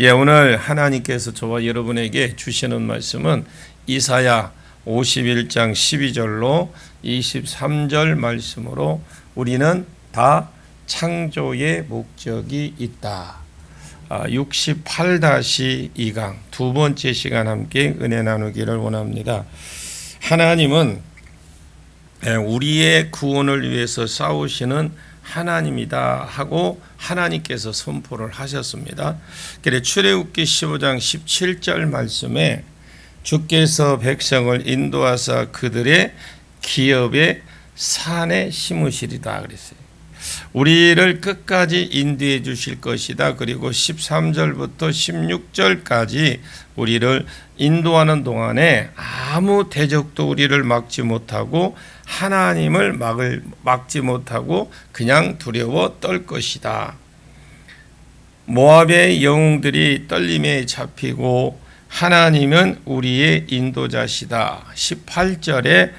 오늘 하나님께서 저와 여러분에게 주시는 말씀은 이사야 51장 12절로 23절 말씀으로 우리는 다 창조의 목적이 있다. 68-2강 두 번째 시간 함께 은혜 나누기를 원합니다. 하나님은 우리의 구원을 위해서 싸우시는 하나님이다 하고 하나님께서 선포를 하셨습니다. 그래 출애굽기 15장 17절 말씀에 주께서 백성을 인도하사 그들의 기업의 산에 심으시리다 그랬어요. 우리를 끝까지 인도해 주실 것이다. 그리고 13절부터 16절까지 우리를 인도하는 동안에 아무 대적도 우리를 막지 못하고 하나님을 막지 못하고 그냥 두려워 떨 것이다. 모압의 영웅들이 떨림에 잡히고 하나님은 우리의 인도자시다. 18절에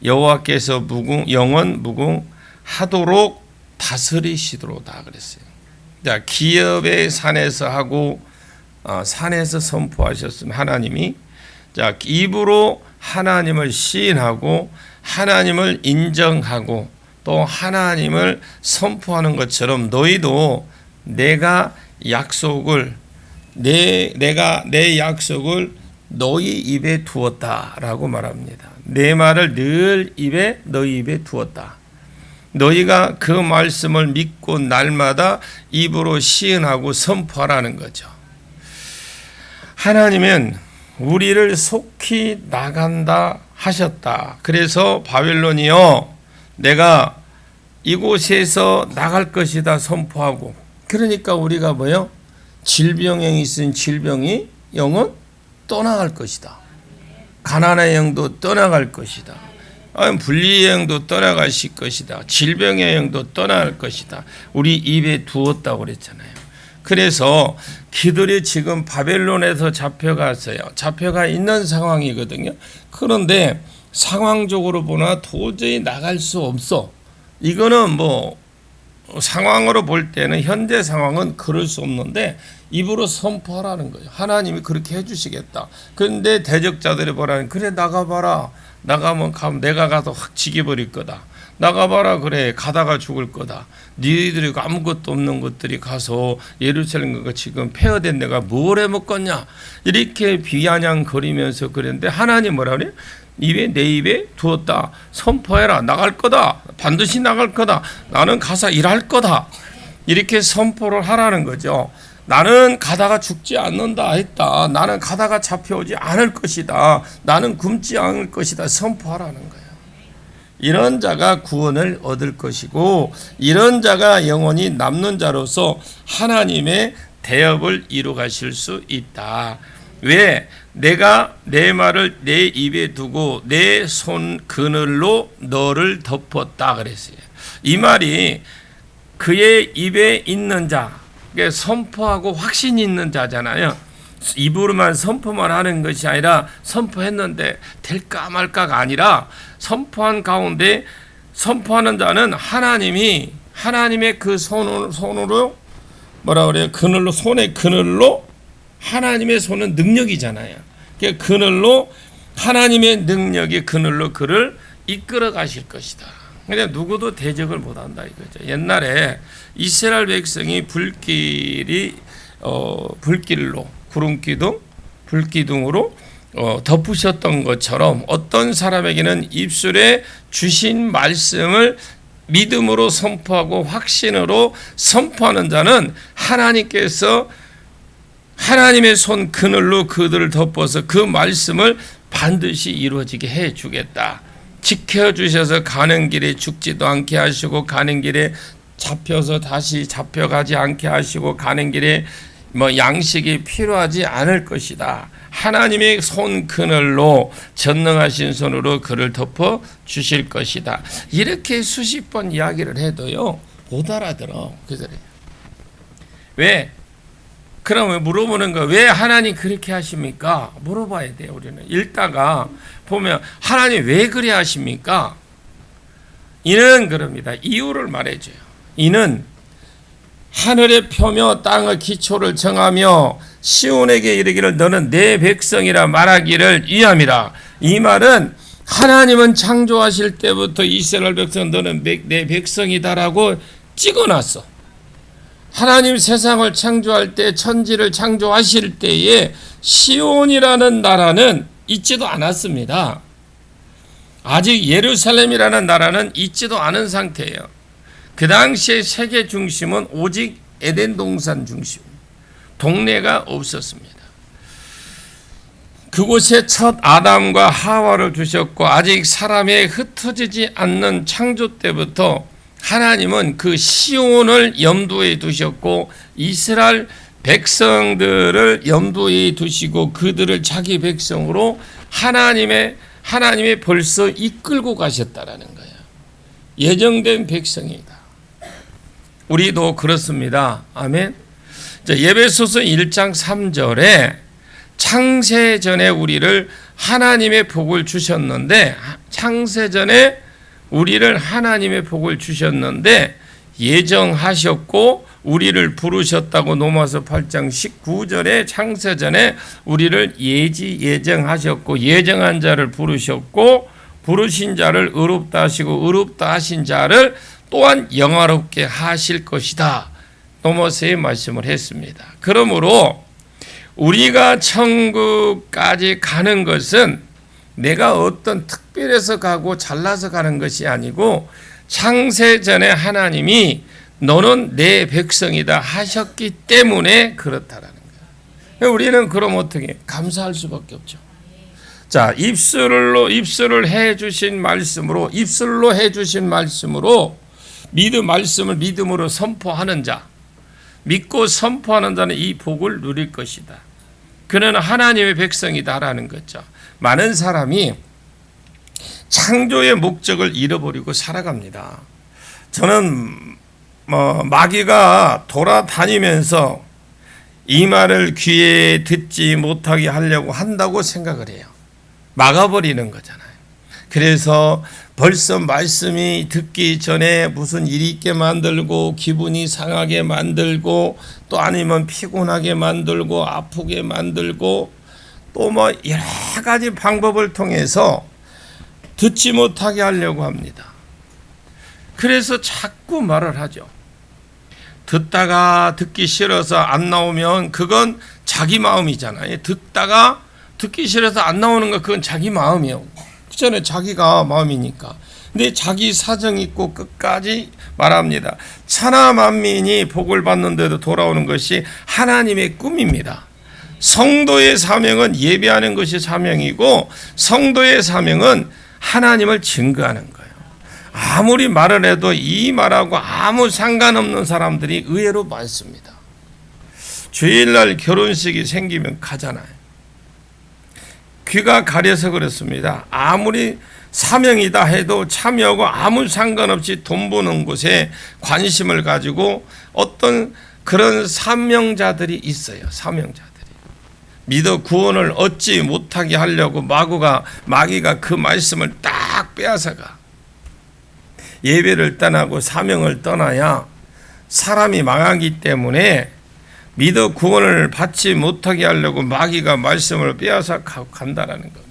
여호와께서 영원 무궁하도록 다스리시도록다 그랬어요. 자, 기업의 산에서 하고 산에서 선포하셨으면 하나님이 자 입으로 하나님을 시인하고 하나님을 인정하고 또 하나님을 선포하는 것처럼 너희도 내가 약속을 내 약속을 너희 입에 두었다라고 말합니다. 내 말을 늘 너희 입에 두었다. 너희가 그 말씀을 믿고 날마다 입으로 시인하고 선포하라는 거죠. 하나님은 우리를 속히 나간다 하셨다. 그래서 바벨론이요 내가 이곳에서 나갈 것이다 선포하고 그러니까 우리가 뭐요? 질병에 있은 질병이 영은 떠나갈 것이다. 가난의 영도 떠나갈 것이다. 분리의 영도 떠나가실 것이다. 질병의 영도 떠나갈 것이다. 우리 입에 두었다고 그랬잖아요. 그래서 그들이 지금 바벨론에서 잡혀갔어요. 잡혀가 있는 상황이거든요. 그런데 상황적으로 보나 도저히 나갈 수 없어. 이거는 뭐 상황으로 볼 때는 현재 상황은 그럴 수 없는데 입으로 선포하라는 거예요. 하나님이 그렇게 해주시겠다. 그런데 대적자들이 보라는 그래 나가봐라. 나가면 내가 가서 확 죽여버릴 거다. 나가봐라 그래 가다가 죽을 거다. 너희들이 아무것도 없는 것들이 가서 예루살렘과 지금 폐허된 내가 뭘 해먹겠냐 이렇게 비아냥거리면서 그랬는데 하나님 뭐라 그래? 내 입에 두었다. 선포해라. 나갈 거다. 반드시 나갈 거다. 나는 가서 일할 거다. 이렇게 선포를 하라는 거죠. 나는 가다가 죽지 않는다 했다. 나는 가다가 잡혀오지 않을 것이다. 나는 굶지 않을 것이다. 선포하라는 거예요. 이런 자가 구원을 얻을 것이고 이런 자가 영원히 남는 자로서 하나님의 대업을 이루 가실 수 있다. 왜? 내가 내 말을 내 입에 두고 내 손 그늘로 너를 덮었다 그랬어요. 이 말이 그의 입에 있는 자 선포하고 확신이 있는 자잖아요. 입으로만 선포만 하는 것이 아니라 선포했는데 될까 말까가 아니라 선포한 가운데 선포하는 자는 하나님의 그 손으로 뭐라 그래요? 그늘로 손의 그늘로 하나님의 손은 능력이잖아요. 그 그늘로 하나님의 능력이 그늘로 그를 이끌어 가실 것이다. 근데 누구도 대적을 못한다 이거죠. 옛날에 이스라엘 백성이 불길로 구름기둥, 불기둥으로 덮으셨던 것처럼 어떤 사람에게는 입술에 주신 말씀을 믿음으로 선포하고 확신으로 선포하는 자는 하나님께서 하나님의 손 그늘로 그들을 덮어서 그 말씀을 반드시 이루어지게 해주겠다. 지켜주셔서 가는 길에 죽지도 않게 하시고 가는 길에 잡혀서 다시 잡혀가지 않게 하시고 가는 길에 양식이 필요하지 않을 것이다. 하나님의 손 그늘로 전능하신 손으로 그를 덮어 주실 것이다. 이렇게 수십 번 이야기를 해도요 못 알아들어. 그래. 왜? 그러면 물어보는 거 왜 하나님 그렇게 하십니까? 물어봐야 돼요. 우리는 읽다가 보면 하나님 왜 그래 하십니까? 이는 그럽니다. 이유를 말해줘요. 이는 하늘의 표며 땅의 기초를 정하며 시온에게 이르기를 너는 내 백성이라 말하기를 위함이라. 이 말은 하나님은 창조하실 때부터 이스라엘 백성 너는 내 백성이다라고 찍어놨어. 하나님 세상을 창조할 때, 천지를 창조하실 때에 시온이라는 나라는 있지도 않았습니다. 아직 예루살렘이라는 나라는 있지도 않은 상태예요. 그 당시에 세계 중심은 오직 에덴 동산 중심, 동네가 없었습니다. 그곳에 첫 아담과 하와를 두셨고 아직 사람에 흩어지지 않는 창조 때부터 하나님은 그 시온을 염두에 두셨고 이스라엘 백성들을 염두에 두시고 그들을 자기 백성으로 하나님의 벌써 이끌고 가셨다라는 거예요. 예정된 백성이다. 우리도 그렇습니다. 아멘. 자, 에베소서 1장 3절에 창세전에 우리를 하나님의 복을 주셨는데 창세전에 우리를 하나님의 복을 주셨는데 예정하셨고 우리를 부르셨다고 로마서 8장 19절에 창세전에 우리를 예정하셨고 예정한 자를 부르셨고 부르신 자를 의롭다 하시고 의롭다 하신 자를 또한 영화롭게 하실 것이다. 로마서에 말씀을 했습니다. 그러므로 우리가 천국까지 가는 것은 내가 어떤 특별해서 가고 잘나서 가는 것이 아니고 창세전에 하나님이 너는 내 백성이다 하셨기 때문에 그렇다라는 거예요. 우리는 그럼 어떻게 감사할 수밖에 없죠. 자, 입술로 해주신 말씀으로 말씀을 믿음으로 선포하는 자, 믿고 선포하는 자는 이 복을 누릴 것이다. 그는 하나님의 백성이다라는 거죠. 많은 사람이 창조의 목적을 잃어버리고 살아갑니다. 저는 마귀가 돌아다니면서 이 말을 귀에 듣지 못하게 하려고 한다고 생각을 해요. 막아버리는 거잖아요. 그래서 벌써 말씀이 듣기 전에 무슨 일이 있게 만들고 기분이 상하게 만들고 또 아니면 피곤하게 만들고 아프게 만들고 또 여러 가지 방법을 통해서 듣지 못하게 하려고 합니다. 그래서 자꾸 말을 하죠. 듣다가 듣기 싫어서 안 나오면 그건 자기 마음이잖아요. 듣다가 듣기 싫어서 안 나오는 거 그건 자기 마음이에요. 그 전에 자기가 마음이니까. 근데 자기 사정 있고 끝까지 말합니다. 천하 만민이 복을 받는데도 돌아오는 것이 하나님의 꿈입니다. 성도의 사명은 예배하는 것이 사명이고 성도의 사명은 하나님을 증거하는 거예요. 아무리 말을 해도 이 말하고 아무 상관없는 사람들이 의외로 많습니다. 주일날 결혼식이 생기면 가잖아요. 귀가 가려서 그렇습니다. 아무리 사명이다 해도 참여하고 아무 상관없이 돈 버는 곳에 관심을 가지고 어떤 그런 사명자들이 있어요. 사명자들이. 믿어 구원을 얻지 못하게 하려고 마귀가 그 말씀을 딱 빼앗아가. 예배를 떠나고 사명을 떠나야 사람이 망하기 때문에 믿어 구원을 받지 못하게 하려고 마귀가 말씀을 빼앗아 간다라는 겁니다.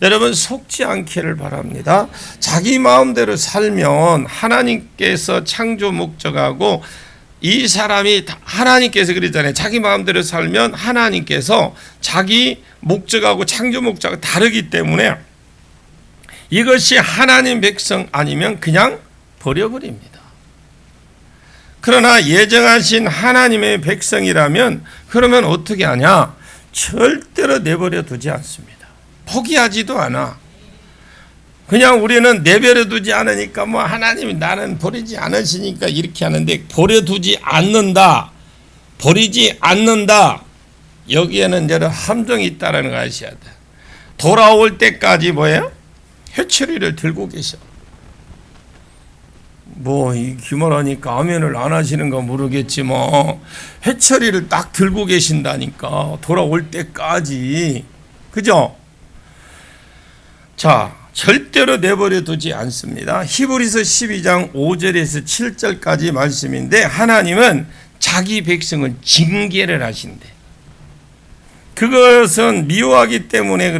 여러분 속지 않기를 바랍니다. 자기 마음대로 살면 하나님께서 창조 목적하고 이 사람이 하나님께서 그러잖아요. 자기 마음대로 살면 하나님께서 자기 목적하고 창조 목적하고 다르기 때문에 이것이 하나님 백성 아니면 그냥 버려버립니다. 그러나 예정하신 하나님의 백성이라면 그러면 어떻게 하냐? 절대로 내버려 두지 않습니다. 포기하지도 않아. 그냥 우리는 내버려 두지 않으니까 하나님이 나는 버리지 않으시니까 이렇게 하는데 버려두지 않는다. 버리지 않는다. 여기에는 여러 함정이 있다는 걸 아셔야 돼. 돌아올 때까지 뭐예요? 회초리를 들고 계셔. 이 기말하니까 아멘을 안 하시는 거 모르겠지 회초리를 딱 들고 계신다니까 돌아올 때까지. 그죠? 자, 절대로 내버려 두지 않습니다. 히브리서 12장 5절에서 7절까지 말씀인데 하나님은 자기 백성은 징계를 하신대. 그것은 미워하기 때문에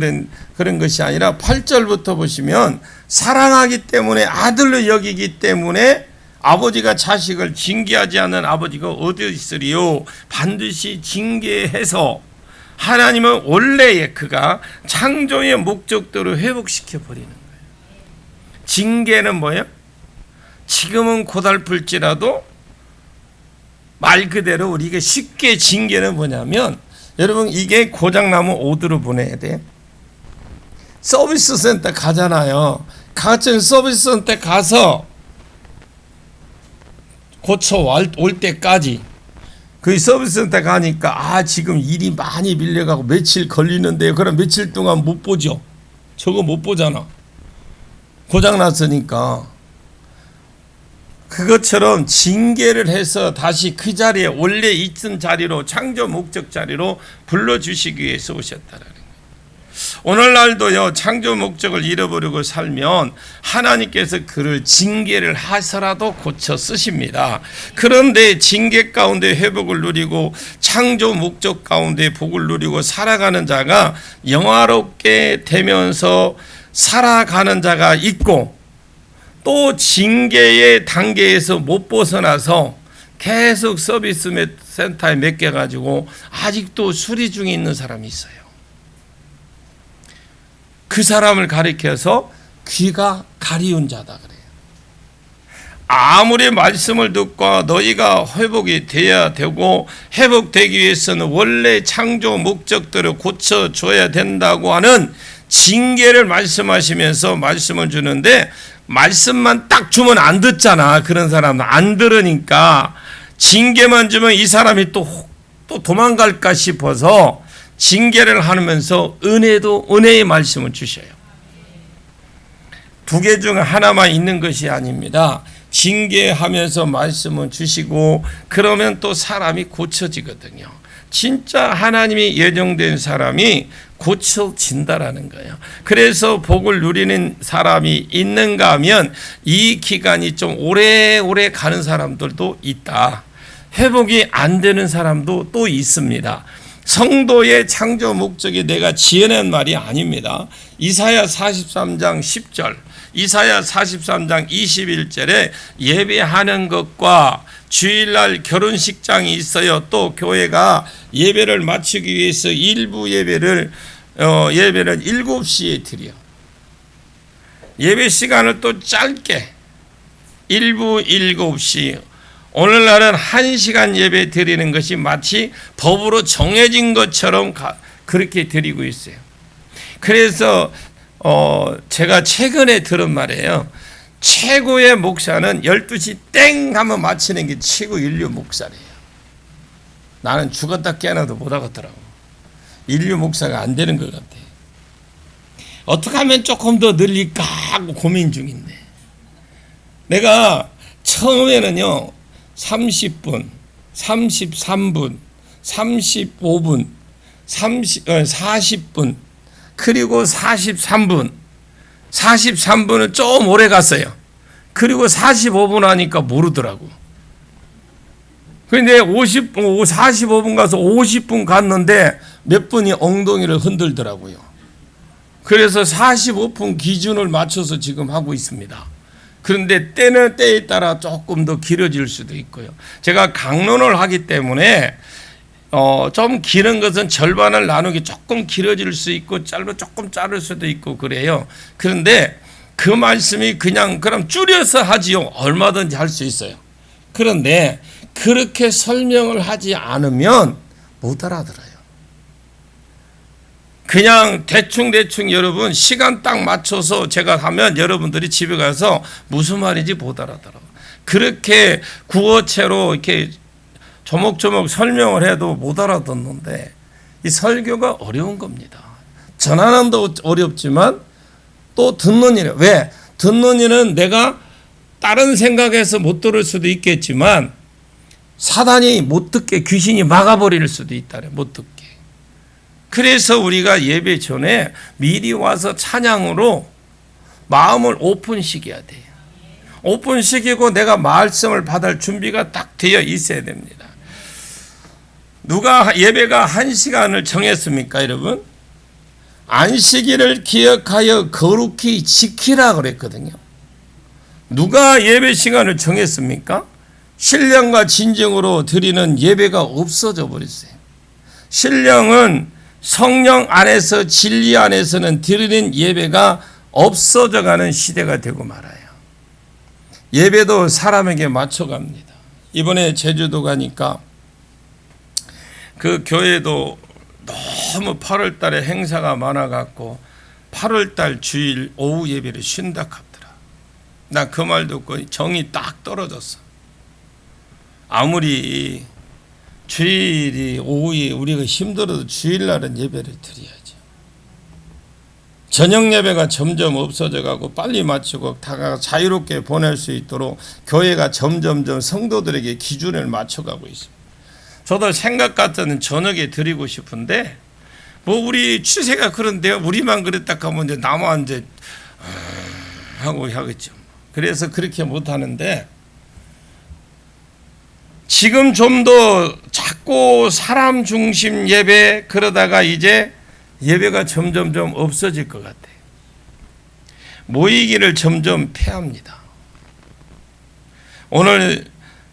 그런 것이 아니라 8절부터 보시면 사랑하기 때문에 아들로 여기기 때문에 아버지가 자식을 징계하지 않는 아버지가 어디 있으리요? 반드시 징계해서 하나님은 원래의 그가 창조의 목적대로 회복시켜 버리는 거예요. 징계는 뭐예요? 지금은 고달플지라도 말 그대로 우리가 쉽게 징계는 뭐냐면 여러분 이게 고장나면 어디로 보내야 돼? 서비스 센터 가잖아요. 같은 서비스 센터 가서 고쳐 올 때까지 그 서비스 센터 가니까 지금 일이 많이 밀려가고 며칠 걸리는데요. 그럼 며칠 동안 못 보죠. 저거 못 보잖아. 고장났으니까. 그것처럼 징계를 해서 다시 그 자리에 원래 있던 자리로 창조 목적 자리로 불러주시기 위해서 오셨다라는 거예요. 오늘날도요 창조 목적을 잃어버리고 살면 하나님께서 그를 징계를 하서라도 고쳐 쓰십니다. 그런데 징계 가운데 회복을 누리고 창조 목적 가운데 복을 누리고 살아가는 자가 영화롭게 되면서 살아가는 자가 있고 또 징계의 단계에서 못 벗어나서 계속 서비스 센터에 맡겨가지고 아직도 수리 중에 있는 사람이 있어요. 그 사람을 가리켜서 귀가 가리운 자다 그래요. 아무리 말씀을 듣고 너희가 회복이 돼야 되고 회복되기 위해서는 원래 창조 목적대로 고쳐줘야 된다고 하는 징계를 말씀하시면서 말씀을 주는데 말씀만 딱 주면 안 듣잖아. 그런 사람은 안 들으니까 징계만 주면 이 사람이 또 도망갈까 싶어서 징계를 하면서 은혜의 말씀을 주셔요. 두 개 중 하나만 있는 것이 아닙니다. 징계하면서 말씀을 주시고 그러면 또 사람이 고쳐지거든요. 진짜 하나님이 예정된 사람이 고쳐진다라는 거예요. 그래서 복을 누리는 사람이 있는가 하면 이 기간이 좀 오래오래 가는 사람들도 있다. 회복이 안 되는 사람도 또 있습니다. 성도의 창조 목적이 내가 지어낸 말이 아닙니다. 이사야 43장 10절, 이사야 43장 21절에 예배하는 것과 주일날 결혼식장이 있어요. 또 교회가 예배를 마치기 위해서 일부 예배를 7시에 드려. 예배 시간을 또 짧게 일부 7시, 오늘날은 1시간 예배 드리는 것이 마치 법으로 정해진 것처럼 그렇게 드리고 있어요. 그래서 제가 최근에 들은 말이에요. 최고의 목사는 12시 땡 하면 마치는 게 최고 인류 목사래요. 나는 죽었다 깨어나도 못 하겠더라고. 인류 목사가 안 되는 것 같아. 어떻게 하면 조금 더 늘릴까 하고 고민 중인데, 내가 처음에는요 30분, 33분, 35분, 40분, 그리고 43분, 43분은 좀 오래 갔어요. 그리고 45분 하니까 모르더라고. 그런데 45분 가서 50분 갔는데 몇 분이 엉덩이를 흔들더라고요. 그래서 45분 기준을 맞춰서 지금 하고 있습니다. 그런데 때는 때에 따라 조금 더 길어질 수도 있고요. 제가 강론을 하기 때문에 좀 기는 것은 절반을 나누기 조금 길어질 수 있고 조금 자를 수도 있고 그래요. 그런데 그 말씀이 그럼 줄여서 하지요. 얼마든지 할 수 있어요. 그런데 그렇게 설명을 하지 않으면 못 알아들어요. 그냥 대충 여러분 시간 딱 맞춰서 제가 하면 여러분들이 집에 가서 무슨 말인지 못 알아들어요. 그렇게 구어체로 이렇게 조목조목 설명을 해도 못 알아듣는데 이 설교가 어려운 겁니다. 전하는 도 어렵지만 또 듣는 일이에요. 왜? 듣는 일은 내가 다른 생각해서 못 들을 수도 있겠지만 사단이 못 듣게 귀신이 막아버릴 수도 있다래. 못 듣게. 그래서 우리가 예배 전에 미리 와서 찬양으로 마음을 오픈시켜야 돼요. 오픈시키고 내가 말씀을 받을 준비가 딱 되어 있어야 됩니다. 누가 예배가 1시간을 정했습니까, 여러분? 안식일을 기억하여 거룩히 지키라 그랬거든요. 누가 예배 시간을 정했습니까? 신령과 진정으로 드리는 예배가 없어져 버렸어요. 신령은 성령 안에서 진리 안에서는 드리는 예배가 없어져 가는 시대가 되고 말아요. 예배도 사람에게 맞춰갑니다. 이번에 제주도 가니까 그 교회도 너무 8월 달에 행사가 많아갖고 8월 달 주일 오후 예배를 쉰다 하더라. 나 그 말 듣고 정이 딱 떨어졌어. 아무리 주일이 오후에 우리가 힘들어도 주일날은 예배를 드려야죠. 저녁 예배가 점점 없어져 가고 빨리 마치고 다 자유롭게 보낼 수 있도록 교회가 점점점 성도들에게 기준을 맞춰가고 있습니다. 저도 생각 같은 저녁에 드리고 싶은데 뭐 우리 추세가 그런데요. 우리만 그랬다 하면 이제 나만 이제 하고 하겠죠. 그래서 그렇게 못 하는데 지금 좀 더 자꾸 사람 중심 예배 그러다가 이제 예배가 점점점 없어질 것 같아요. 모이기를 점점 폐합니다.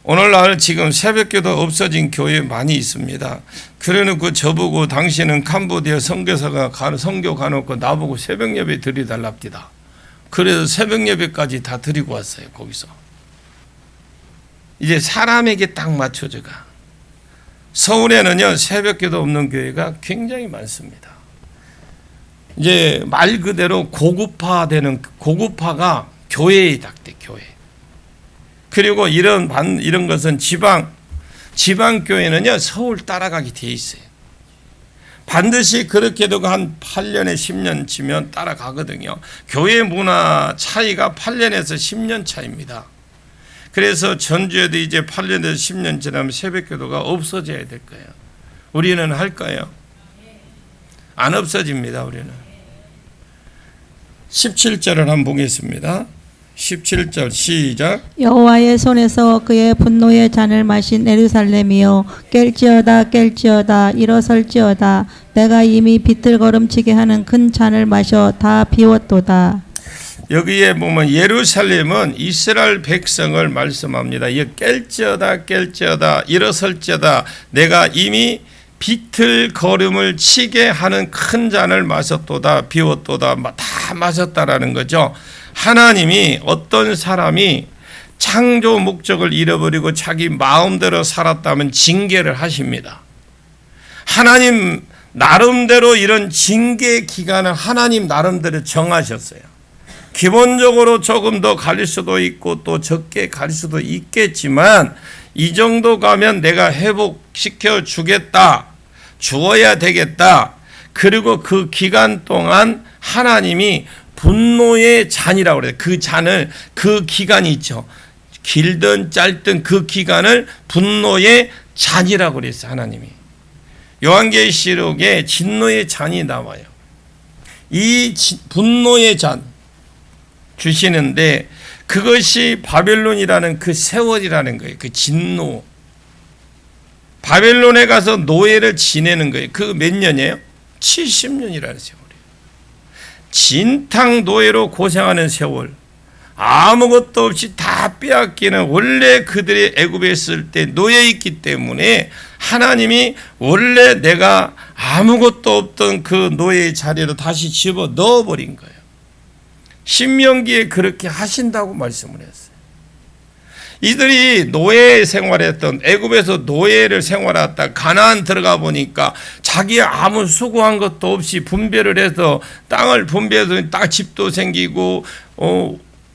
오늘날 지금 새벽기도 없어진 교회 많이 있습니다. 그래놓고 저보고 당신은 캄보디아 선교사가 선교 가놓고 나보고 새벽 예배 드리달랍니다. 그래서 새벽 예배까지 다 드리고 왔어요. 거기서 이제 사람에게 딱 맞춰져가. 서울에는요 새벽기도 없는 교회가 굉장히 많습니다. 이제 말 그대로 고급화되는 고급화가 교회에 닥대 교회. 그리고 이런 것은 지방 교회는요 서울 따라가게 돼 있어요. 반드시 그렇게 되고 한 8년에 10년 지면 따라가거든요. 교회 문화 차이가 8년에서 10년 차입니다. 그래서 전주에도 이제 8년에서 10년 지나면 새벽기도가 없어져야 될 거예요. 우리는 할까요? 안 없어집니다. 우리는. 17절을 한번 보겠습니다. 17절 시작. 여호와의 손에서 그의 분노의 잔을 마신 예루살렘이여 깰지어다 깰지어다 일어설지어다 내가 이미 비틀거름치게 하는 큰 잔을 마셔 다 비웠도다. 여기에 보면 예루살렘은 이스라엘 백성을 말씀합니다. 이 깰지어다 깰지어다 일어설지어다 내가 이미 비틀거름을 치게 하는 큰 잔을 마셨도다 비웠도다 다 마셨다라는 거죠. 하나님이 어떤 사람이 창조 목적을 잃어버리고 자기 마음대로 살았다면 징계를 하십니다. 하나님 나름대로 이런 징계 기간을 하나님 나름대로 정하셨어요. 기본적으로 조금 더 갈 수도 있고 또 적게 갈 수도 있겠지만 이 정도 가면 내가 회복시켜 주겠다. 주어야 되겠다. 그리고 그 기간 동안 하나님이 분노의 잔이라고 그래요. 그 잔을 그 기간이 있죠. 길든 짧든 그 기간을 분노의 잔이라고 그랬어요. 하나님이. 요한계시록에 진노의 잔이 나와요. 이 분노의 잔 주시는데 그것이 바벨론이라는 그 세월이라는 거예요. 그 진노. 바벨론에 가서 노예를 지내는 거예요. 그 몇 년이에요? 70년이라는 세월이에요. 진탕 노예로 고생하는 세월. 아무것도 없이 다 빼앗기는 원래 그들이 애굽에 있을 때 노예에 있기 때문에 하나님이 원래 내가 아무것도 없던 그 노예의 자리로 다시 집어 넣어버린 거예요. 신명기에 그렇게 하신다고 말씀을 했어요. 이들이 노예 생활했던 애굽에서 노예를 생활했다 가나안 들어가 보니까 자기 아무 수고한 것도 없이 분배를 해서 땅을 분배해서 땅 집도 생기고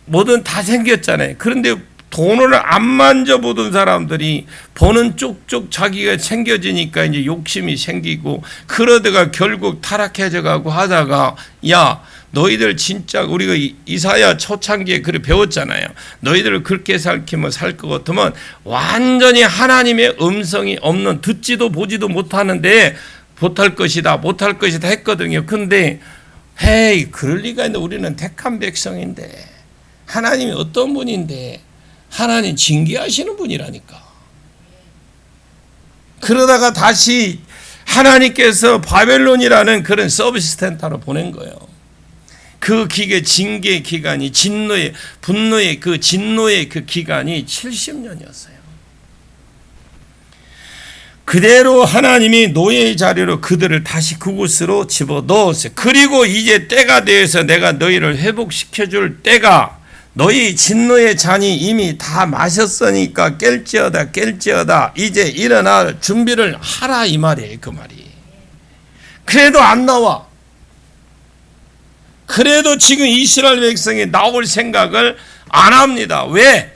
뭐든 다 생겼잖아요. 그런데 돈을 안 만져보던 사람들이 버는 쪽쪽 자기가 챙겨지니까 이제 욕심이 생기고 그러다가 결국 타락해져 가고 하다가 야 너희들 진짜 우리가 이사야 초창기에 그렇게 배웠잖아요. 너희들을 그렇게 살키면 살 것 같으면 완전히 하나님의 음성이 없는 듣지도 보지도 못하는데 못할 것이다 했거든요. 근데 헤이 그럴 리가 있는데 우리는 택한 백성인데 하나님이 어떤 분인데 하나님 징계하시는 분이라니까. 그러다가 다시 하나님께서 바벨론이라는 그런 서비스 센터로 보낸 거예요. 그 징계 기간이 분노의 그 진노의 그 기간이 70년이었어요. 그대로 하나님이 노예의 자리로 그들을 다시 그곳으로 집어넣었어요. 그리고 이제 때가 되어서 내가 너희를 회복시켜줄 때가, 너희 진노의 잔이 이미 다 마셨으니까 깰지어다 이제 일어날 준비를 하라 이 말이에요. 그 말이. 그래도 안 나와. 그래도 지금 이스라엘 백성이 나올 생각을 안 합니다. 왜?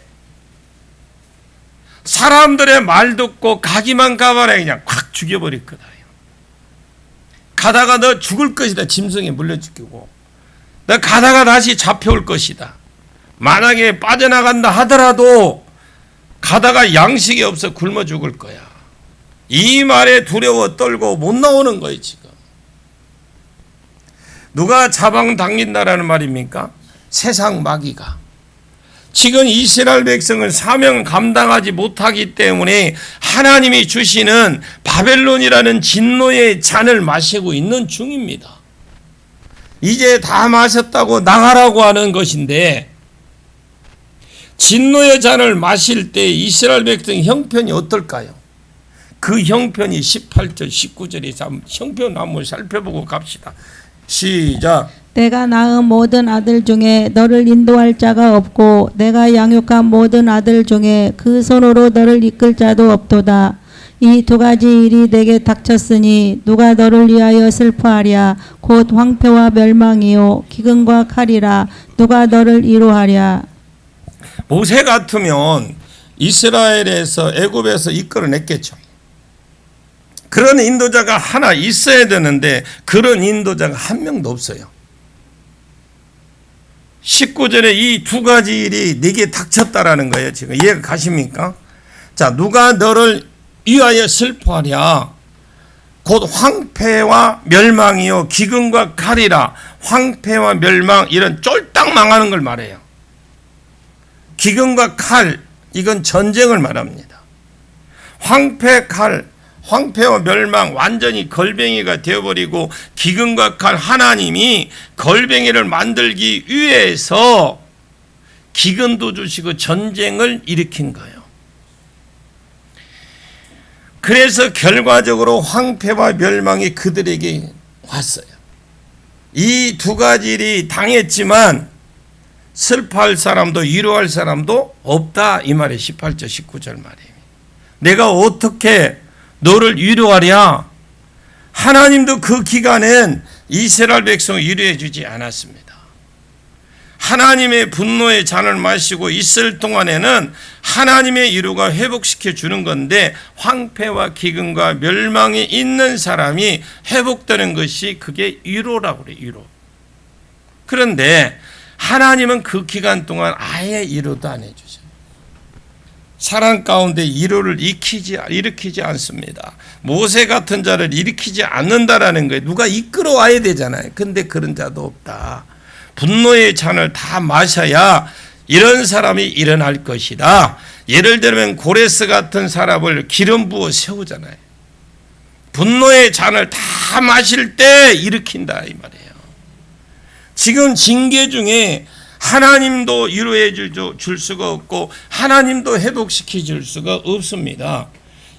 사람들의 말 듣고 가기만 가봐라 그냥 콱 죽여버릴 거다. 가다가 너 죽을 것이다. 짐승에 물려 죽이고. 너 가다가 다시 잡혀올 것이다. 만약에 빠져나간다 하더라도 가다가 양식이 없어 굶어 죽을 거야. 이 말에 두려워 떨고 못 나오는 거예요. 지금 누가 자방당긴다라는 말입니까? 세상 마귀가. 지금 이스라엘 백성은 사명을 감당하지 못하기 때문에 하나님이 주시는 바벨론이라는 진노의 잔을 마시고 있는 중입니다. 이제 다 마셨다고 나가라고 하는 것인데, 진노의 잔을 마실 때 이스라엘 백성의 형편이 어떨까요? 그 형편이 18절 19절에 형편 한번 살펴보고 갑시다. 시작. 내가 낳은 모든 아들 중에 너를 인도할 자가 없고 내가 양육한 모든 아들 중에 그 손으로 너를 이끌 자도 없도다. 이 두 가지 일이 내게 닥쳤으니 누가 너를 위하여 슬퍼하랴. 곧 황폐와 멸망이요 기근과 칼이라. 누가 너를 위로하랴. 모세 같으면 이스라엘에서 애굽에서 이끌어냈겠죠. 그런 인도자가 하나 있어야 되는데 그런 인도자가 한 명도 없어요. 19절에 이 두 가지 일이 네게 닥쳤다라는 거예요. 지금 이해가 가십니까? 자, 누가 너를 위하여 슬퍼하랴. 곧 황폐와 멸망이요 기근과 칼이라. 황폐와 멸망, 이런 쫄딱 망하는 걸 말해요. 기근과 칼, 이건 전쟁을 말합니다. 황폐, 칼, 황폐와 멸망, 완전히 걸뱅이가 되어버리고, 기근과 칼, 하나님이 걸뱅이를 만들기 위해서 기근도 주시고 전쟁을 일으킨 거예요. 그래서 결과적으로 황폐와 멸망이 그들에게 왔어요. 이 두 가지 일이 당했지만 슬퍼할 사람도 위로할 사람도 없다 이 말이 18절 19절 말이에요. 내가 어떻게 너를 위로하랴? 하나님도 그 기간엔 이스라엘 백성을 위로해 주지 않았습니다. 하나님의 분노의 잔을 마시고 있을 동안에는 하나님의 위로가 회복시켜 주는 건데, 황폐와 기근과 멸망이 있는 사람이 회복되는 것이 그게 위로라고 그래요. 위로. 그런데 하나님은 그 기간 동안 아예 위로도 안 해주셔요. 사람 가운데 위로를 일으키지 않습니다. 모세 같은 자를 일으키지 않는다라는 거예요. 누가 이끌어 와야 되잖아요. 근데 그런 자도 없다. 분노의 잔을 다 마셔야 이런 사람이 일어날 것이다. 예를 들면 고레스 같은 사람을 기름 부어 세우잖아요. 분노의 잔을 다 마실 때 일으킨다 이 말이에요. 지금 징계 중에 하나님도 위로해 줄 수가 없고 하나님도 회복시켜 줄 수가 없습니다.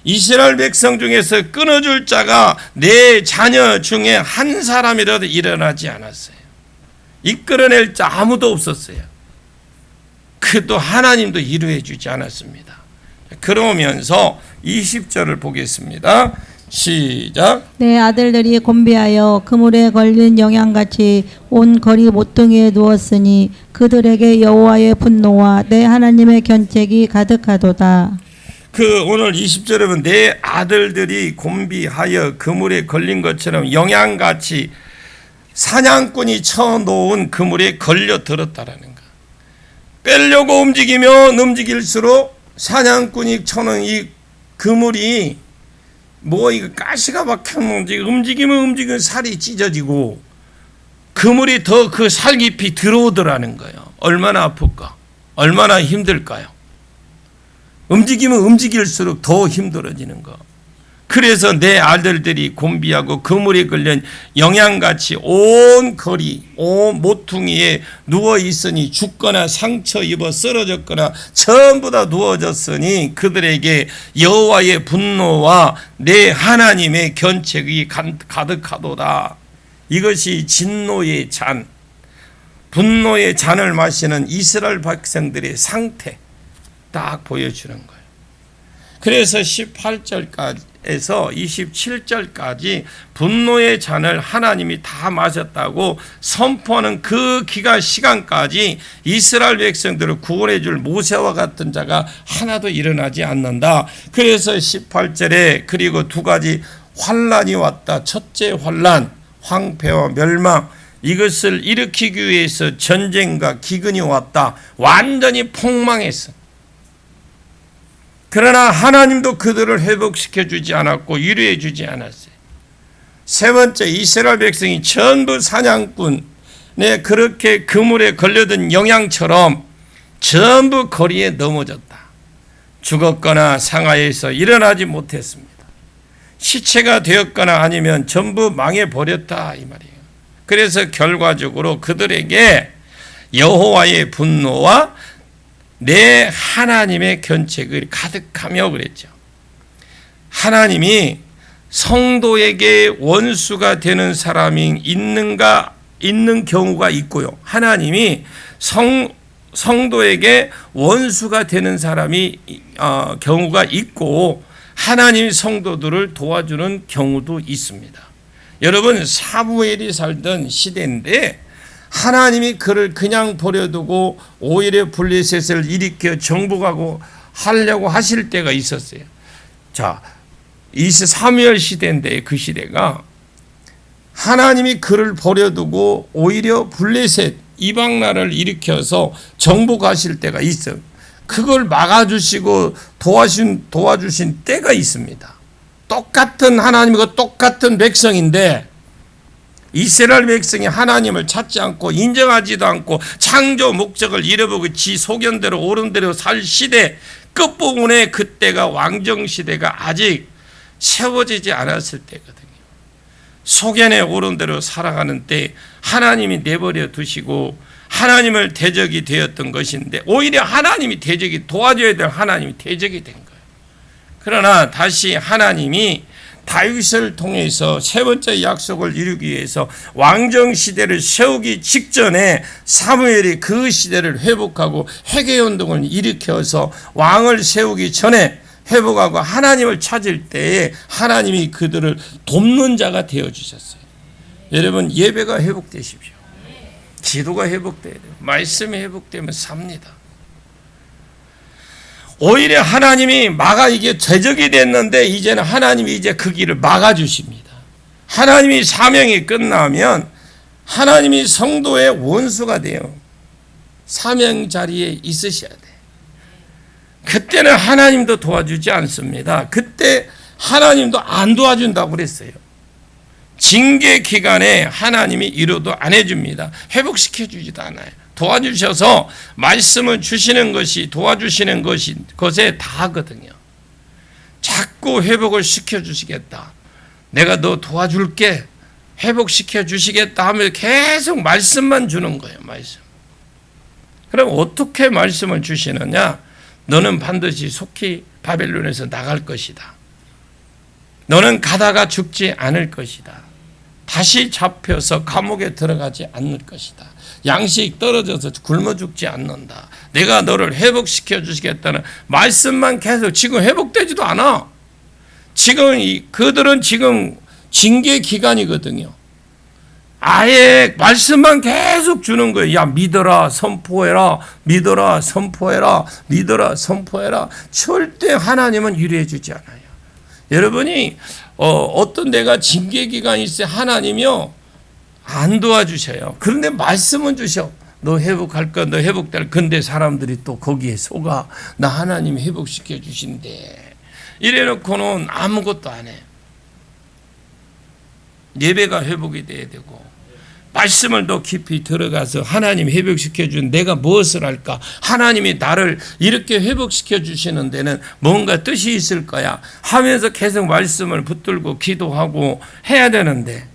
이스라엘 백성 중에서 끊어줄 자가 내 자녀 중에 한 사람이라도 일어나지 않았어요. 이끌어낼 자 아무도 없었어요. 그도 하나님도 위로해 주지 않았습니다. 그러면서 20절을 보겠습니다. 시작. 내 아들들이 곤비하여 그물에 걸린 영양같이 온 거리 모퉁이에 누웠으니 그들에게 여호와의 분노와 내 하나님의 견책이 가득하도다. 오늘 20절에 보면 내 아들들이 곤비하여 그물에 걸린 것처럼 영양같이 사냥꾼이 쳐놓은 그물에 걸려 들었다라는 거. 빼려고 움직이면 움직일수록 사냥꾼이 쳐놓은 이 그물이 이거 가시가 박혔는지 움직이면 살이 찢어지고 그물이 더 그 살 깊이 들어오더라는 거예요. 얼마나 아플까? 얼마나 힘들까요? 움직이면 움직일수록 더 힘들어지는 거. 그래서 내 아들들이 곤비하고 그물에 걸린 영양같이 온 거리 온 모퉁이에 누워 있으니 죽거나 상처 입어 쓰러졌거나 전부 다 누워졌으니 그들에게 여호와의 분노와 내 하나님의 견책이 가득하도다. 이것이 진노의 잔, 분노의 잔을 마시는 이스라엘 백성들의 상태 딱 보여주는 거예요. 그래서 18절까지에서 27절까지 분노의 잔을 하나님이 다 마셨다고 선포하는 그 기간 시간까지 이스라엘 백성들을 구원해 줄 모세와 같은 자가 하나도 일어나지 않는다. 그래서 18절에 그리고 두 가지 환란이 왔다. 첫째 환란, 황폐와 멸망, 이것을 일으키기 위해서 전쟁과 기근이 왔다. 완전히 폭망했어. 그러나 하나님도 그들을 회복시켜 주지 않았고 위로해 주지 않았어요. 세 번째, 이스라엘 백성이 전부 사냥꾼에 그렇게 그물에 걸려든 영양처럼 전부 거리에 넘어졌다. 죽었거나 상하에서 일어나지 못했습니다. 시체가 되었거나 아니면 전부 망해버렸다 이 말이에요. 그래서 결과적으로 그들에게 여호와의 분노와 내 하나님의 견책을 가득하며 그랬죠. 하나님이 성도에게 원수가 되는 사람이 있는 경우가 있고요. 하나님이 성도에게 원수가 되는 사람이 경우가 있고 하나님이 성도들을 도와주는 경우도 있습니다. 여러분, 사무엘이 살던 시대인데 하나님이 그를 그냥 버려두고 오히려 블레셋을 일으켜 정복하고 하려고 하실 때가 있었어요. 자, 사무엘 시대인데 그 시대가 하나님이 그를 버려두고 오히려 블레셋 이방 나라를 일으켜서 정복하실 때가 있어요. 그걸 막아주시고 도와주신 때가 있습니다. 똑같은 하나님과 똑같은 백성인데 이스라엘 백성이 하나님을 찾지 않고 인정하지도 않고 창조 목적을 잃어버리고 지 소견대로 옳은 대로 살 시대 끝부분에 그때가 왕정시대가 아직 세워지지 않았을 때거든요. 소견에 옳은 대로 살아가는 때 하나님이 내버려 두시고 하나님을 대적이 되었던 것인데 오히려 하나님이 대적이 도와줘야 될 하나님이 대적이 된 거예요. 그러나 다시 하나님이 다윗을 통해서 세 번째 약속을 이루기 위해서 왕정시대를 세우기 직전에 사무엘이 그 시대를 회복하고 회개운동을 일으켜서 왕을 세우기 전에 회복하고 하나님을 찾을 때에 하나님이 그들을 돕는 자가 되어주셨어요. 여러분, 예배가 회복되십시오. 기도가 회복돼야 돼요. 말씀이 회복되면 삽니다. 오히려 하나님이 이게 제적이 됐는데 이제는 하나님이 이제 그 길을 막아주십니다. 하나님이 사명이 끝나면 하나님이 성도의 원수가 돼요. 사명 자리에 있으셔야 돼. 그때는 하나님도 도와주지 않습니다. 그때 하나님도 안 도와준다고 그랬어요. 징계 기간에 하나님이 위로도 안 해줍니다. 회복시켜 주지도 않아요. 도와주셔서 말씀을 주시는 것이 도와주시는 것에 다하거든요. 자꾸 회복을 시켜주시겠다. 내가 너 도와줄게. 회복시켜 주시겠다 하면 계속 말씀만 주는 거예요. 말씀. 그럼 어떻게 말씀을 주시느냐? 너는 반드시 속히 바벨론에서 나갈 것이다. 너는 가다가 죽지 않을 것이다. 다시 잡혀서 감옥에 들어가지 않을 것이다. 양식 떨어져서 굶어 죽지 않는다. 내가 너를 회복시켜 주시겠다는 말씀만 계속 지금 회복되지도 않아. 그들은 지금 징계 기간이거든요. 아예 말씀만 계속 주는 거예요. 야, 믿어라, 선포해라, 믿어라, 선포해라, 믿어라, 선포해라. 절대 하나님은 유리해 주지 않아요. 여러분이 어떤 데가 징계 기간이 있어요. 하나님이요 안 도와주셔요. 그런데 말씀은 주셔. 너 회복할 거, 너 회복될 건데 사람들이 또 거기에 속아. 나 하나님 회복시켜 주신대. 이래놓고는 아무것도 안 해. 예배가 회복이 돼야 되고 말씀을 더 깊이 들어가서 하나님 회복시켜 준 내가 무엇을 할까? 하나님이 나를 이렇게 회복시켜 주시는 데는 뭔가 뜻이 있을 거야 하면서 계속 말씀을 붙들고 기도하고 해야 되는데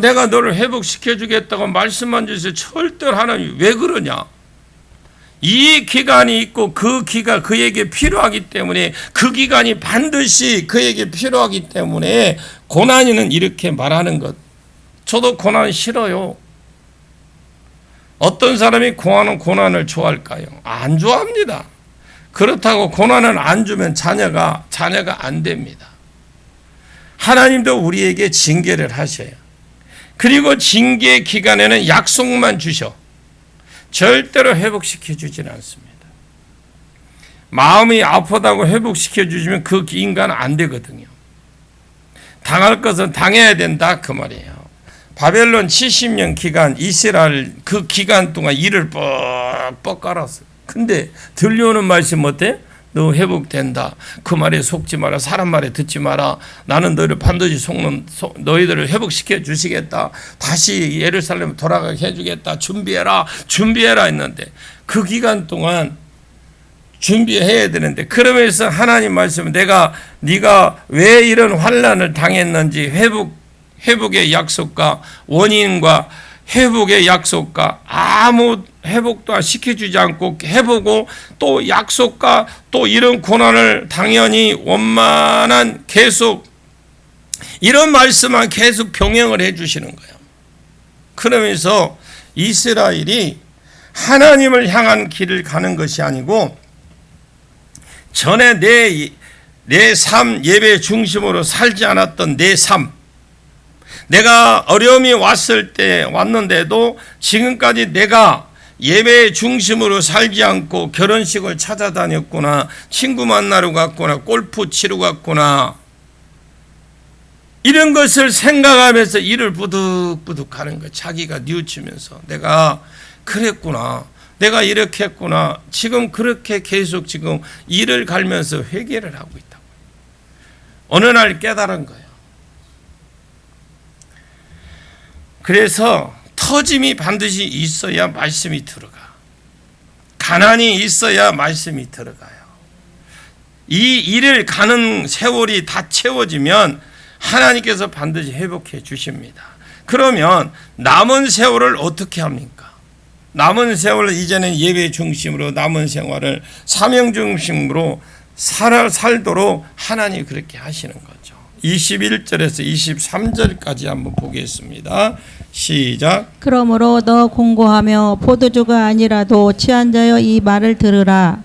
내가 너를 회복시켜 주겠다고 말씀만 주세요. 절대로 하나님 왜 그러냐? 이 기간이 있고 그 기가 그에게 필요하기 때문에 그 기간이 반드시 그에게 필요하기 때문에 고난이는 이렇게 말하는 것. 저도 고난 싫어요. 어떤 사람이 고난을 좋아할까요? 안 좋아합니다. 그렇다고 고난을 안 주면 자녀가 안 됩니다. 하나님도 우리에게 징계를 하셔요. 그리고 징계 기간에는 약속만 주셔. 절대로 회복시켜 주지는 않습니다. 마음이 아프다고 회복시켜 주시면 그 인간은 안 되거든요. 당할 것은 당해야 된다 그 말이에요. 바벨론 70년 기간 이스라엘 그 기간 동안 이를 뻑뻑 깔았어요. 근데 들려오는 말씀 어때? 너 회복된다. 그 말에 속지 마라. 사람 말에 듣지 마라. 나는 너희를 반드시 너희들을 회복시켜 주시겠다. 다시 예루살렘 돌아가게 해주겠다. 준비해라 했는데 그 기간 동안 준비해야 되는데 그러면서 하나님 말씀은 네가 왜 이런 환난을 당했는지 회복의 약속과 원인과 회복의 약속과 아무 회복도 시켜주지 않고 해보고 또 약속과 또 이런 고난을 당연히 원만한 계속 이런 말씀만 계속 병행을 해주시는 거예요. 그러면서 이스라엘이 하나님을 향한 길을 가는 것이 아니고 전에 내 삶 예배 중심으로 살지 않았던 내 삶 내가 어려움이 왔는데도 지금까지 내가 예배 중심으로 살지 않고 결혼식을 찾아다녔구나, 친구 만나러 갔구나, 골프 치러 갔구나 이런 것을 생각하면서 일을 부득부득 하는 거예요. 자기가 뉘우치면서 내가 그랬구나, 내가 이렇게 했구나. 지금 그렇게 계속 지금 일을 갈면서 회개를 하고 있다고. 어느 날 깨달은 거예요. 그래서 터짐이 반드시 있어야 말씀이 들어가. 가난이 있어야 말씀이 들어가요. 이 일을 가는 세월이 다 채워지면 하나님께서 반드시 회복해 주십니다. 그러면 남은 세월을 어떻게 합니까? 남은 세월을 이제는 예배 중심으로 남은 생활을 사명 중심으로 살도록 하나님이 그렇게 하시는 거죠. 21절에서 23절까지 한번 보겠습니다. 시작. 그러므로 너 공고하며 포도주가 아니라도 취한 자여 이 말을 들으라.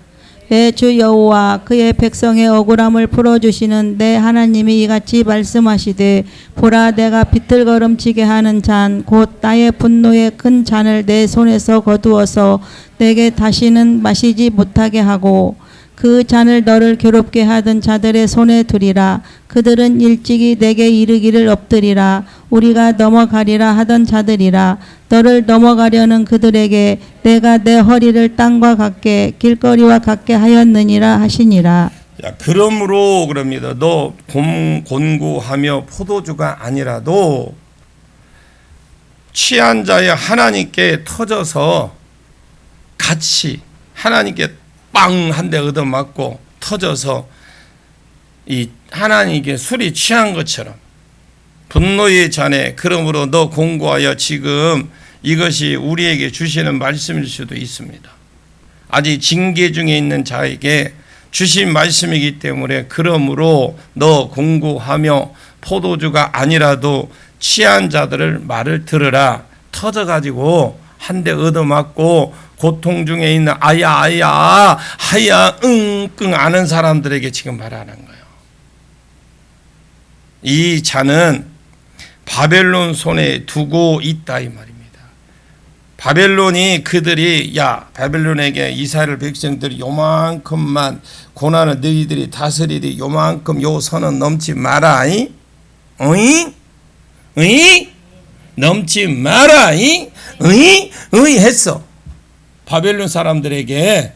내 주 여호와 그의 백성의 억울함을 풀어주시는 내 하나님이 이같이 말씀하시되 보라 내가 비틀거름치게 하는 잔 곧 나의 분노의 큰 잔을 내 손에서 거두어서 내게 다시는 마시지 못하게 하고 그 잔을 너를 괴롭게 하던 자들의 손에 두리라. 그들은 일찍이 내게 이르기를 엎드리라. 우리가 넘어가리라 하던 자들이라. 너를 넘어가려는 그들에게 내가 내 허리를 땅과 같게 길거리와 같게 하였느니라 하시니라. 자, 그러므로 그럽니다. 너 곤고하며 포도주가 아니라도 취한 자의 하나님께 터져서 같이 하나님께 빵 한 대 얻어맞고 터져서 이 하나님께 술이 취한 것처럼 분노의 잔에 그러므로 너 공고하여 지금 이것이 우리에게 주시는 말씀일 수도 있습니다. 아직 징계 중에 있는 자에게 주신 말씀이기 때문에 그러므로 너 공고하며 포도주가 아니라도 취한 자들을 말을 들으라. 터져가지고 한 대 얻어맞고 고통 중에 있는 아야 끙 아는 사람들에게 지금 말하는 거예요. 이 잔은 바벨론 손에 두고 있다 이 말입니다. 바벨론이 바벨론에게 이스라엘 백성들이 요만큼만 고난을 너희들이 다스리리 요만큼 요 선은 넘지 마라. 넘지 마라. 했어. 바벨론 사람들에게.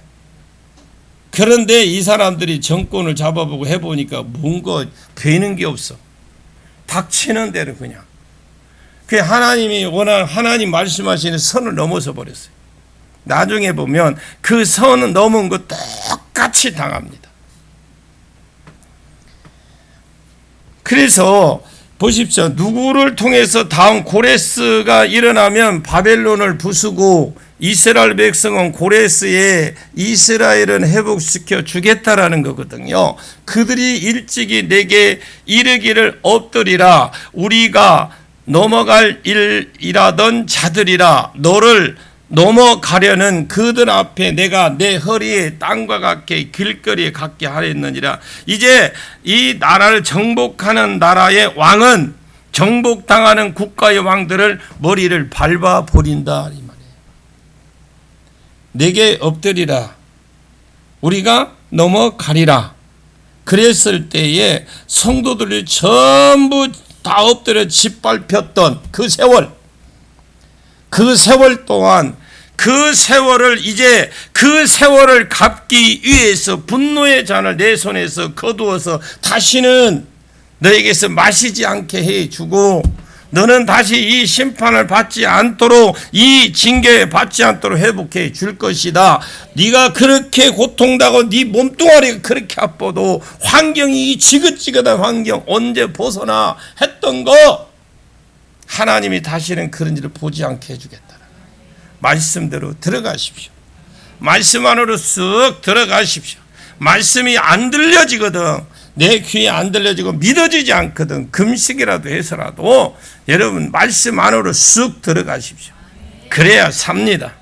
그런데 이 사람들이 정권을 잡아보고 해보니까 뭔가 되는 게 없어. 닥치는 대로 그냥. 그 하나님이 원하는 하나님 말씀하시는 선을 넘어서 버렸어요. 나중에 보면 그 선은 넘은 거 똑같이 당합니다. 그래서 보십시오. 누구를 통해서 다음 고레스가 일어나면 바벨론을 부수고 이스라엘 백성은 고레스에 이스라엘은 회복시켜 주겠다라는 거거든요. 그들이 일찍이 내게 이르기를 엎드리라. 우리가 넘어갈 일이라던 자들이라. 너를 넘어가려는 그들 앞에 내가 내 허리에 땅과 같게 길거리에 갖게 하였느니라. 이제 이 나라를 정복하는 나라의 왕은 정복당하는 국가의 왕들을 머리를 밟아 버린다 이 말이에요. 내게 엎드리라. 우리가 넘어가리라. 그랬을 때에 성도들이 전부 다 엎드려 짓밟혔던 그 세월 동안 그 세월을 이제 그 세월을 갚기 위해서 분노의 잔을 내 손에서 거두어서 다시는 너에게서 마시지 않게 해주고 너는 다시 이 심판을 받지 않도록 이 징계 받지 않도록 회복해 줄 것이다. 네가 그렇게 고통당하고 네 몸뚱아리가 그렇게 아파도 환경이 지긋지긋한 환경 언제 벗어나 했던 거 하나님이 다시는 그런 일을 보지 않게 해주겠다. 말씀대로 들어가십시오. 말씀 안으로 쓱 들어가십시오. 말씀이 안 들려지거든. 내 귀에 안 들려지고 믿어지지 않거든. 금식이라도 해서라도 여러분 말씀 안으로 쓱 들어가십시오. 그래야 삽니다.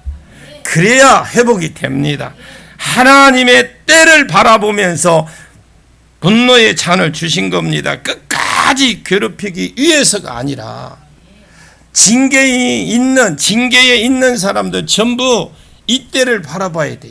그래야 회복이 됩니다. 하나님의 때를 바라보면서 분노의 잔을 주신 겁니다. 끝까지 괴롭히기 위해서가 아니라 징계에 있는 사람들 전부 이때를 바라봐야 돼.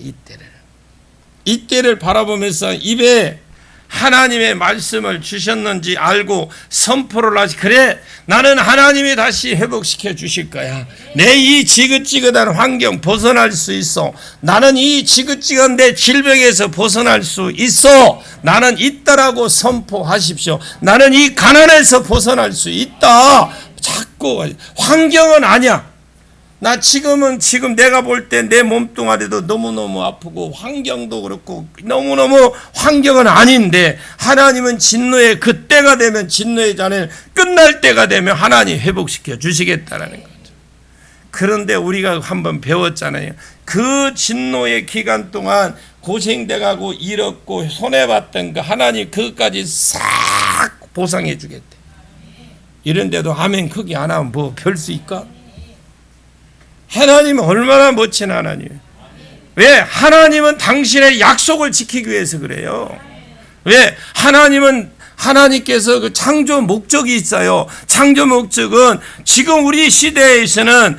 이때를 바라보면서 입에 하나님의 말씀을 주셨는지 알고 선포를 하시. 그래, 나는 하나님이 다시 회복시켜 주실 거야. 내 이 지긋지긋한 환경 벗어날 수 있어. 나는 이 지긋지긋한 내 질병에서 벗어날 수 있어. 나는 있다라고 선포하십시오. 나는 이 가난에서 벗어날 수 있다. 자꾸 환경은 아니야. 나 지금 내가 볼 때 내 몸뚱아리도 너무너무 아프고 환경도 그렇고 너무너무 환경은 아닌데 하나님은 진노의 그 때가 되면 진노의 잔을 끝날 때가 되면 하나님 회복시켜 주시겠다라는 거죠. 그런데 우리가 한번 배웠잖아요. 그 진노의 기간 동안 고생돼가고 잃었고 손해봤던 거 하나님 그것까지 싹 보상해 주겠대. 이런데도 아멘 크게 안 하면 뭐 별 수 있까? 하나님은 얼마나 멋진 하나님이에요. 왜? 하나님은 당신의 약속을 지키기 위해서 그래요. 왜? 하나님께서 그 창조 목적이 있어요. 창조 목적은 지금 우리 시대에서는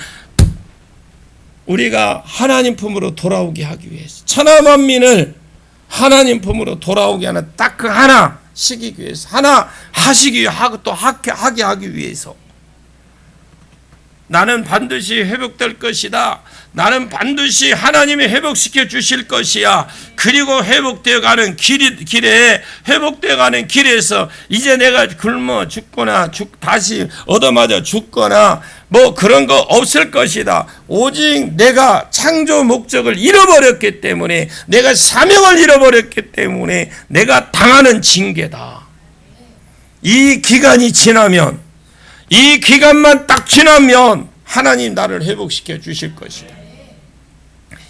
우리가 하나님 품으로 돌아오게 하기 위해서 천하 만민을 하나님 품으로 돌아오게 하는 딱 그 하나 시키기 위해서 하나 하시기 하고 또 하게 하기 위해서 나는 반드시 회복될 것이다. 나는 반드시 하나님이 회복시켜 주실 것이야. 그리고 회복되어 가는 길에 회복되어 가는 길에서 이제 내가 굶어 죽거나 다시 얻어맞아 죽거나 뭐 그런 거 없을 것이다. 오직 내가 창조 목적을 잃어버렸기 때문에 내가 사명을 잃어버렸기 때문에 내가 당하는 징계다. 이 기간이 지나면 이 기간만 딱 지나면 하나님 나를 회복시켜 주실 것이다.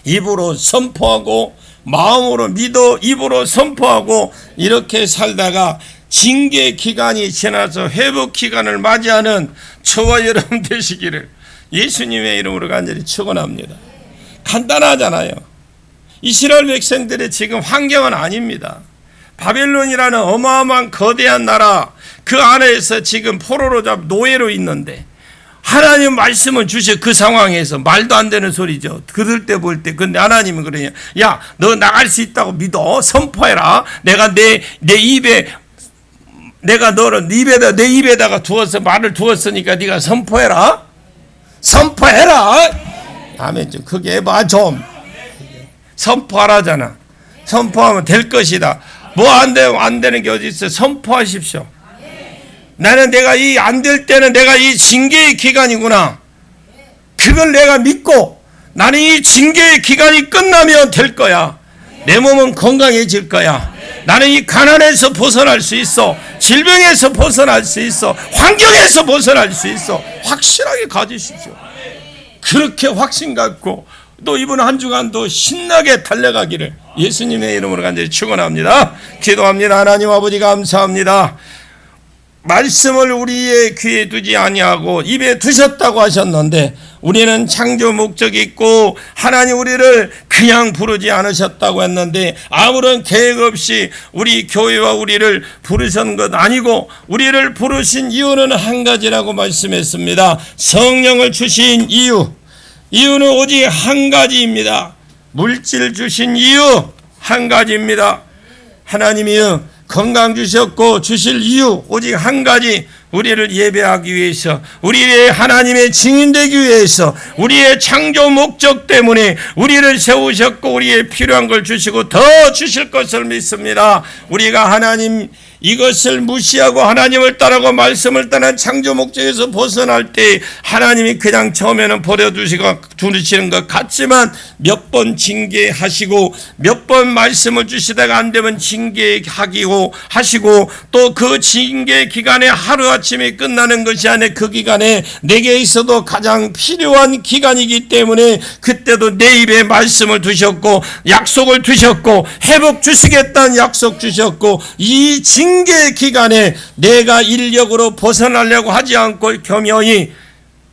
입으로 선포하고 마음으로 믿어 입으로 선포하고 이렇게 살다가 징계 기간이 지나서 회복 기간을 맞이하는 저와 여러분 되시기를 예수님의 이름으로 간절히 축원합니다. 간단하잖아요. 이스라엘 백성들의 지금 환경은 아닙니다. 바벨론이라는 어마어마한 거대한 나라 그 안에서 지금 포로로 노예로 있는데 하나님 말씀을 주셔. 그 상황에서 말도 안 되는 소리죠. 그들 때 볼 때. 근데 하나님은 그래요. 야, 너 나갈 수 있다고 믿어. 선포해라. 내가 내 입에 내가 너를 내 입에다가 두어서 말을 두었으니까 네가 선포해라. 선포해라. 아멘. 좀 크게 해봐 좀. 선포하라잖아. 선포하면 될 것이다. 뭐 안 되는 게 어디 있어? 선포하십시오. 나는 내가 이 안 될 때는 내가 이 징계의 기간이구나. 그걸 내가 믿고 나는 이 징계의 기간이 끝나면 될 거야. 내 몸은 건강해질 거야. 나는 이 가난에서 벗어날 수 있어. 질병에서 벗어날 수 있어. 환경에서 벗어날 수 있어. 확실하게 가지십시오. 그렇게 확신 갖고 또 이번 한 주간도 신나게 달려가기를 예수님의 이름으로 간절히 축원합니다. 기도합니다. 하나님 아버지 감사합니다. 말씀을 우리의 귀에 두지 아니하고 입에 두셨다고 하셨는데 우리는 창조 목적이 있고 하나님 우리를 그냥 부르지 않으셨다고 했는데 아무런 계획 없이 우리 교회와 우리를 부르신 것 아니고 우리를 부르신 이유는 한 가지라고 말씀했습니다. 성령을 주신 이유는 오직 한 가지입니다. 물질 주신 이유 한 가지입니다. 하나님이여 건강 주셨고 주실 이유 오직 한 가지, 우리를 예배하기 위해서, 우리의 하나님의 증인되기 위해서, 우리의 창조 목적 때문에 우리를 세우셨고 우리의 필요한 걸 주시고 더 주실 것을 믿습니다. 우리가 하나님 이것을 무시하고 하나님을 따르고 말씀을 떠난 창조 목적에서 벗어날 때 하나님이 그냥 처음에는 버려두시고 두시는 것 같지만 몇 번 징계하시고 몇 번 말씀을 주시다가 안 되면 징계하기고 하시고 또 그 징계 기간에 하루아침에 끝나는 것이 아니라 그 기간에 내게 있어도 가장 필요한 기간이기 때문에 그때도 내 입에 말씀을 두셨고 약속을 두셨고 회복 주시겠다는 약속 주셨고 이 징계 기간에 내가 인력으로 벗어나려고 하지 않고 겸허히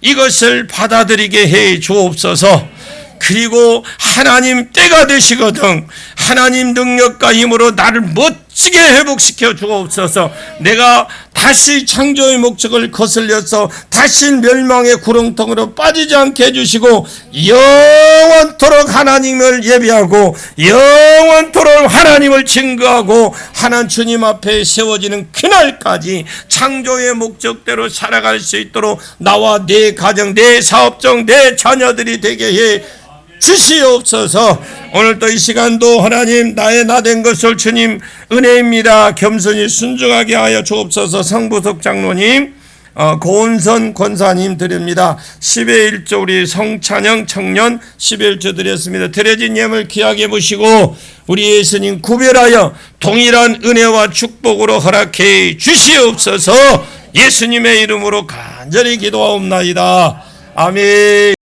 이것을 받아들이게 해 주옵소서. 그리고 하나님 때가 되시거든 하나님 능력과 힘으로 나를 멋지게 회복시켜 주옵소서. 내가 다시 창조의 목적을 거슬려서 다시 멸망의 구렁텅이로 빠지지 않게 해주시고 영원토록 하나님을 예배하고 영원토록 하나님을 증거하고 하나님 주님 앞에 세워지는 그날까지 창조의 목적대로 살아갈 수 있도록 나와 내 가정, 내 사업종, 내 자녀들이 되게 해 주시옵소서. 오늘도 이 시간도 하나님 나의 나된 것을 주님 은혜입니다. 겸손히 순종하게 하여 주옵소서. 성부석 장로님, 고은선 권사님 드립니다. 10의 1조 우리 성찬영 청년 10의 1조 드렸습니다. 드려진 예물 귀하게 보시고 우리 예수님 구별하여 동일한 은혜와 축복으로 허락해 주시옵소서. 예수님의 이름으로 간절히 기도하옵나이다. 아멘.